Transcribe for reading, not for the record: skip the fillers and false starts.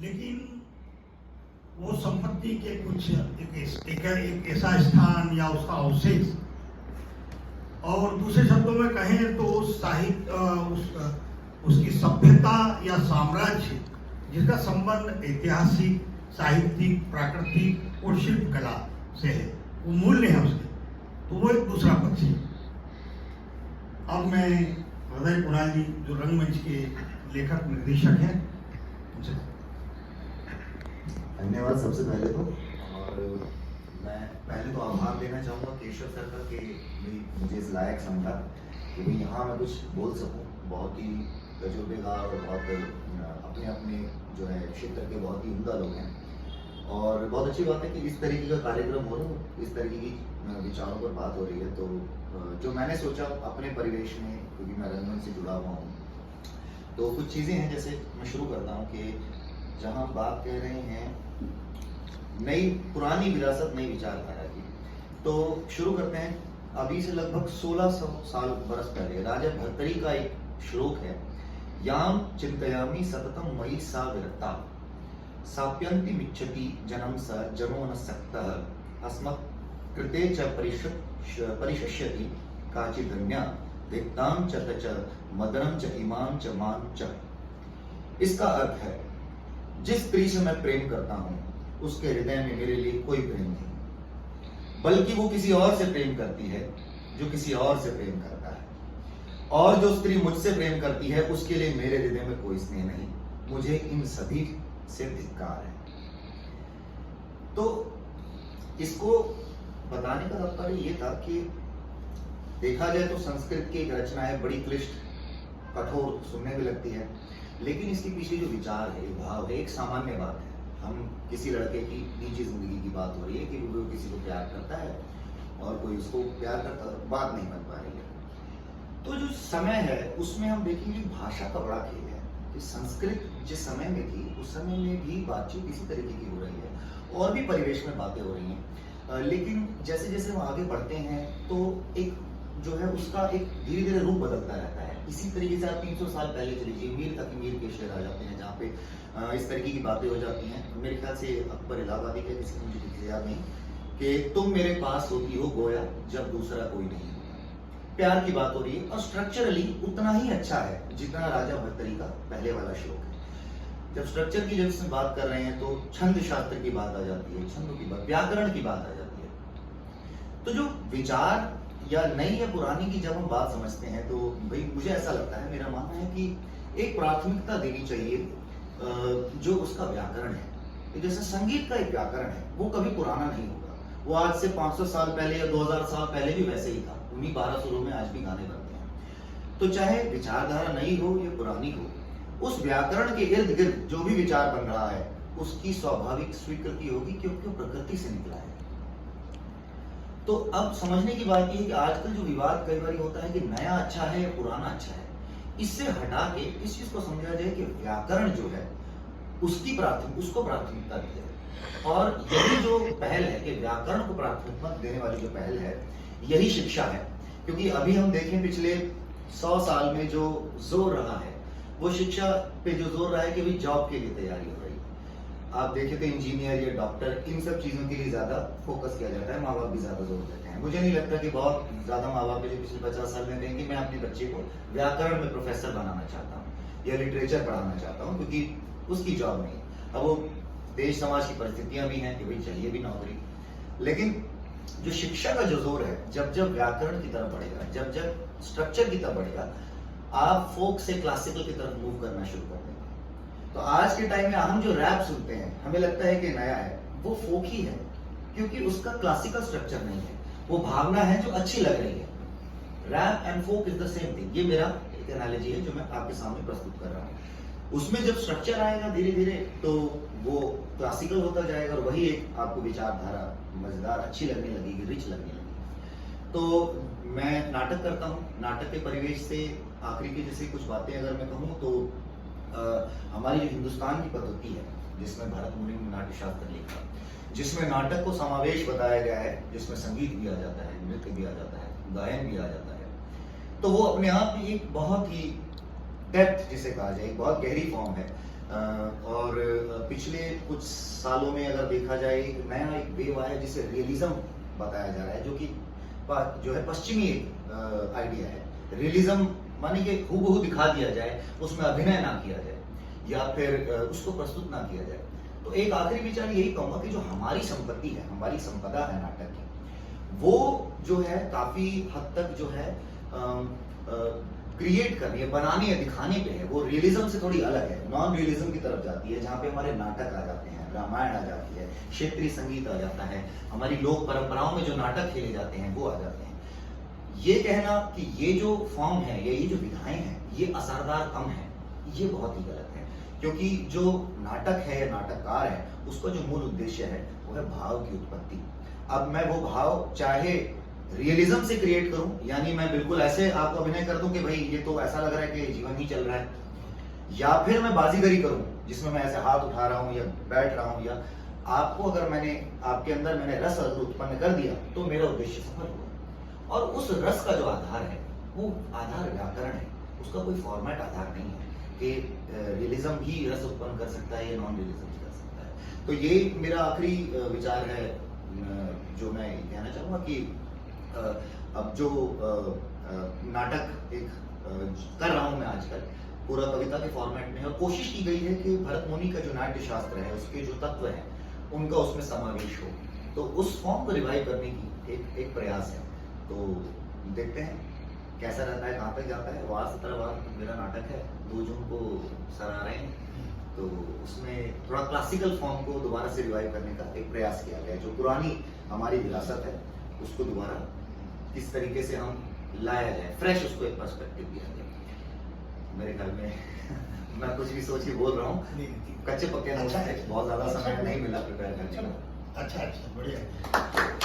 लेकिन वो संपत्ति के कुछ एक ऐसा स्थान या उसका अवशेष, और दूसरे शब्दों में कहें तो उस साहित्य उसकी सभ्यता या साम्राज्य जिसका संबंध ऐतिहासिक, साहित्यिक, प्राकृतिक और शिल्प कला से है, वो मूल्य है उसके, तो वो एक दूसरा पक्ष है। अब मैं हृदय कुणाल जी जो रंगमंच के लेखक निर्देशक हैं उनसे धन्यवाद सबसे पहले तो। और मैं पहले तो आभार देना चाहूँगा केशव सर का कि मुझे इस लायक समझा कि भाई यहाँ मैं कुछ बोल सकूँ। बहुत ही तजुर्बेकार और बहुत अपने अपने जो है क्षेत्र के बहुत ही उम्दा लोग हैं, और बहुत अच्छी बात है कि इस तरीके का कार्यक्रम हो रहा है, इस तरीके की विचारों पर बात हो रही है। तो जो मैंने सोचा अपने परिवेश में, क्योंकि मैं रंगमंच से जुड़ा हुआ हूँ, तो कुछ चीज़ें हैं। जैसे मैं शुरू करता हूँ कि जहाँ बात कह रहे हैं नई पुरानी विरासत, नई विचारधारा की, तो शुरू करते हैं। अभी से लगभग 1600 साल बरस पहले राजा भर्तरी का एक श्लोक है, याम चिंतयामि सततम मयि सा विरक्ता साप्यन्ति मिच्छति जनम स जनो न सक्तः अस्मत् कृते च परिशष्यति काचिदन्या विद्तां च तच मदनम च इमां च मां च। इसका अर्थ है, जिस स्त्री से मैं प्रेम करता हूं उसके हृदय में मेरे लिए कोई प्रेम नहीं, बल्कि वो किसी और से प्रेम करती है जो किसी और से प्रेम करता है, और जो स्त्री मुझसे प्रेम करती है उसके लिए मेरे हृदय में कोई स्नेह नहीं। मुझे इन सभी से धिक्कार है। तो इसको बताने का तात्पर्य ये था कि देखा जाए तो संस्कृत की एक रचना है, बड़ी क्लिष्ट, कठोर सुनने में लगती है, लेकिन इसके पीछे जो विचार है, भाव है, एक सामान्य बात है। हम किसी लड़के की निजी जिंदगी की बात हो रही है कि वो किसी को प्यार करता है और कोई उसको प्यार करता है, बात नहीं बन पा रही है। तो जो समय है उसमें हम देखेंगे भाषा का बड़ा खेल है कि संस्कृत जिस समय में थी उस समय में भी बातचीत इसी तरीके की हो रही है और भी परिवेश में बातें हो रही हैं, लेकिन जैसे जैसे हम आगे बढ़ते हैं तो एक जो है उसका एक धीरे धीरे रूप बदलता रहता है। इसी तरीके से आप 300 साल पहले चले जाइए, मीर तक मीर के शेर आ जाते हैं, जहाँ पे इस तरीके की बातें हो जाती हैं। मेरे ख्याल से अकबर इलाहाबादी के, किसी मुझे किसी याद नहीं, कि तुम मेरे पास होती हो गोया जब दूसरा कोई नहीं होता। प्यार की बात हो रही है और स्ट्रक्चरली उतना ही अच्छा है जितना राजा भर्तरी का पहले वाला श्लोक है। जब स्ट्रक्चर की जब से बात कर रहे हैं तो छंद शास्त्र की बात आ जाती है, छंदों की बात, व्याकरण की बात आ जाती है। तो जो विचार या नई या पुरानी की जब हम बात समझते हैं तो भाई मुझे ऐसा लगता है, मेरा मानना है कि एक प्राथमिकता देनी चाहिए जो उसका व्याकरण है। जैसे संगीत का एक व्याकरण है, वो कभी पुराना नहीं होगा, वो आज से 500 साल पहले या 2000 साल पहले भी वैसे ही था। उन्हीं 12 सुरों में आज भी गाने बनते हैं। तो चाहे विचारधारा नई हो या पुरानी हो, उस व्याकरण के इर्द गिर्द जो भी विचार बन रहा है उसकी स्वाभाविक स्वीकृति होगी, क्योंकि वो प्रकृति से निकला है। तो अब समझने की बात यह है कि आजकल जो विवाद कई बार होता है कि नया अच्छा है या पुराना अच्छा है, इससे हटा के इस चीज को समझा जाए कि व्याकरण जो है उसको प्राथमिकता दी जाए। और यही जो पहल है कि व्याकरण को प्राथमिकता देने वाली जो पहल है, यही शिक्षा है। क्योंकि अभी हम देखें पिछले 100 साल में जो जोर रहा है वो शिक्षा पे जो जोर रहा है कि भाई जॉब के लिए तैयारी हो रही है। आप देखें तो इंजीनियर या डॉक्टर, इन सब चीजों के लिए ज्यादा फोकस किया जाता है, माँ बाप भी ज्यादा जोर देते हैं। मुझे नहीं लगता कि बहुत ज्यादा माँ बाप जो पिछले 50 साल में कहेंगे मैं अपने बच्चे को व्याकरण में प्रोफेसर बनाना चाहता हूँ या लिटरेचर पढ़ाना चाहता हूँ, क्योंकि उसकी जॉब नहीं। अब वो देश समाज की परिस्थितियां भी हैं कि भाई चाहिए भी नौकरी, लेकिन जो शिक्षा का जो जोर है, जब जब व्याकरण की तरफ बढ़ेगा, जब जब स्ट्रक्चर की तरफ बढ़ेगा, आप फोक से क्लासिकल की तरफ मूव करना शुरू कर देंगे। तो आज के टाइम में हम जो रैप सुनते हैं, हमें लगता है कि नया है, वो फोक ही है, क्योंकि उसका क्लासिकल स्ट्रक्चर नहीं है, वो भावना है जो अच्छी लग रही है। Rap and folk is the same thing. ये मेरा एक एनालॉजी है जो मैं आपके सामने प्रस्तुत कर रहा हूँ। उसमें जब स्ट्रक्चर आएगा धीरे धीरे तो वो क्लासिकल होता जाएगा और वही एक आपको विचारधारा मजेदार, अच्छी लगने लगेगी, रिच लगने लगेगी। तो मैं नाटक करता हूँ, नाटक के परिवेश से आखिरी की जैसे कुछ बातें अगर मैं कहूँ तो हमारी जो हिंदुस्तान की पद्धति है, जिसमें भरत मुनि ने नाट्य शास्त्र लिखा, जिसमें नाटक को समावेश बताया गया है, जिसमें संगीत भी आ जाता है, नृत्य भी आ जाता है, गायन भी आ जाता है, तो वो अपने आप में एक बहुत ही डेप्थ जिसे कहा जाए, एक बहुत गहरी फॉर्म है। और पिछले कुछ सालों में अगर देखा जाए एक नया एक वेव आया जिसे रियलिज्म बताया जा रहा है, जो है पश्चिमी एक आइडिया है। रियलिज्म माने कि हूबहू दिखा दिया जाए, उसमें अभिनय ना किया जाए या फिर उसको प्रस्तुत ना किया जाए। तो एक आखिरी विचार यही कहूंगा कि जो हमारी संपत्ति है, हमारी संपदा है नाटक की, वो जो है काफी हद तक जो है क्रिएट करनी है, बनाने या दिखाने पे है। वो रियलिज्म से थोड़ी अलग है, नॉन रियलिज्म की तरफ जाती है, जहाँ पे हमारे नाटक आ जाते हैं, रामायण आ जाती है, क्षेत्रीय संगीत आ जाता है, हमारी लोक परंपराओं में जो नाटक खेले जाते हैं वो आ जाते हैं। ये कहना कि ये जो फॉर्म है या ये जो विधाएं हैं ये असरदार कम है, ये बहुत ही गलत है। क्योंकि जो नाटक है या नाटककार है उसका जो मूल उद्देश्य है वो है भाव की उत्पत्ति। अब मैं वो भाव चाहे रियलिज्म से क्रिएट करूं, यानी मैं बिल्कुल ऐसे आपको अभिनय कर दूं कि भाई ये तो ऐसा लग रहा है कि जीवन ही चल रहा है, या फिर मैं बाजीगरी करूं जिसमें मैं ऐसे हाथ उठा रहा हूं या बैठ रहा हूं, या आपको अगर मैंने आपके अंदर मैंने रस अगर उत्पन्न कर दिया तो मेरा उद्देश्य सफल हुआ। और उस रस का जो आधार है वो आधार व्याकरण है, उसका कोई फॉर्मेट आधार नहीं है कि रियलिज्म ही रस उत्पन्न कर सकता है या नॉन रियलिज्म कर सकता है। तो ये मेरा आखिरी विचार है जो मैं कहना चाहूंगा कि अब जो नाटक एक कर रहा हूं मैं आजकल पूरा कविता के फॉर्मेट में, और कोशिश की गई है कि भरत मुनि का जो नाट्य शास्त्र है उसके जो तत्व हैं उनका उसमें समावेश हो, तो उस फॉर्म को रिवाइव करने की एक प्रयास है। तो देखते हैं कैसा रहता है, कहाँ तक जाता है। वार 17 वार मेरा नाटक है, 2 जून को सर आ रहे हैं, तो उसमें थोड़ा क्लासिकल फॉर्म को दोबारा से रिवाइव करने का एक प्रयास किया गया है। जो पुरानी हमारी विरासत है उसको दोबारा किस तरीके से हम लाया जाए, फ्रेश उसको एक पर्सपेक्टिव दिया जाए। मेरे घर में मैं कुछ भी सोच के बोल रहा हूँ, कच्चे पक्के नोट्स थे, बहुत ज्यादा समय नहीं मिला प्रिपेयर करने का। अच्छा बढ़िया।